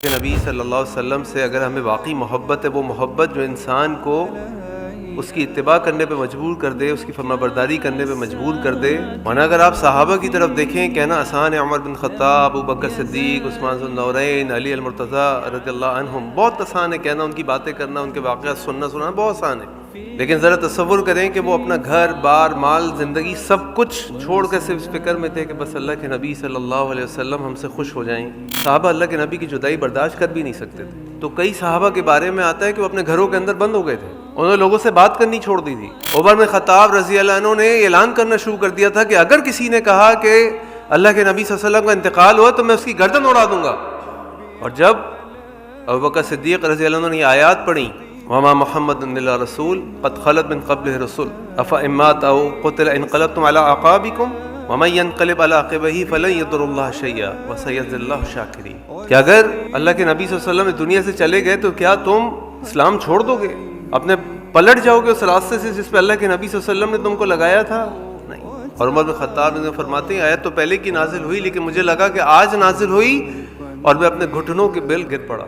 کہ نبی صلی اللہ علیہ وسلم سے اگر ہمیں واقعی محبت ہے، وہ محبت جو انسان کو اس کی اتباع کرنے پہ مجبور کر دے، اس کی فرما برداری کرنے پہ مجبور کر دے۔ ورنہ اگر آپ صحابہ کی طرف دیکھیں، کہنا آسان ہے، عمر بن خطاب، ابو بکر صدیق، عثمان ذو النورین، علی المرتضیٰ رضی اللہ عنہم، بہت آسان ہے کہنا، ان کی باتیں کرنا، ان کے واقعات سننا بہت آسان ہے۔ لیکن ذرا تصور کریں کہ وہ اپنا گھر بار مال زندگی سب کچھ چھوڑ کر صرف اس فکر میں تھے کہ بس اللہ کے نبی صلی اللہ علیہ وسلم ہم سے خوش ہو جائیں۔ صحابہ اللہ کے نبی کی جدائی برداشت کر بھی نہیں سکتے تھے۔ تو کئی صحابہ کے بارے میں آتا ہے کہ وہ اپنے گھروں کے اندر بند ہو گئے تھے، انہوں نے لوگوں سے بات کرنی چھوڑ دی تھی۔ عمر بن خطاب رضی اللہ عنہ نے اعلان کرنا شروع کر دیا تھا کہ اگر کسی نے کہا کہ اللہ کے نبی صلی اللہ علیہ وسلم کا انتقال ہوا تو میں اس کی گردن اڑا دوں گا۔ اور جب ابوبکر صدیق رضی اللہ عنہ نے یہ آیات پڑھی، وما محمد الا رسول قد خلت من قبلہ رسول افإن مات او قتل انقلبتم على اعقابکم ومن ينقلب على عقبیہ فلن يضر اللہ شیئا وسيجزي اللہ الشاکرین، کہ اگر اللہ کے نبی صلی اللہ علیہ وسلم دنیا سے چلے گئے تو کیا تم اسلام چھوڑ دو گے، اپنے پلٹ جاؤ گے اس راستے سے جس پہ اللہ کے نبی صلی اللہ علیہ وسلم نے تم کو لگایا تھا؟ نہیں۔ اور عمر بن خطاب نے فرماتے ہیں آیت تو پہلے کی نازل ہوئی، لیکن مجھے لگا کہ آج نازل ہوئی اور میں اپنے گھٹنوں کے بل گر پڑا۔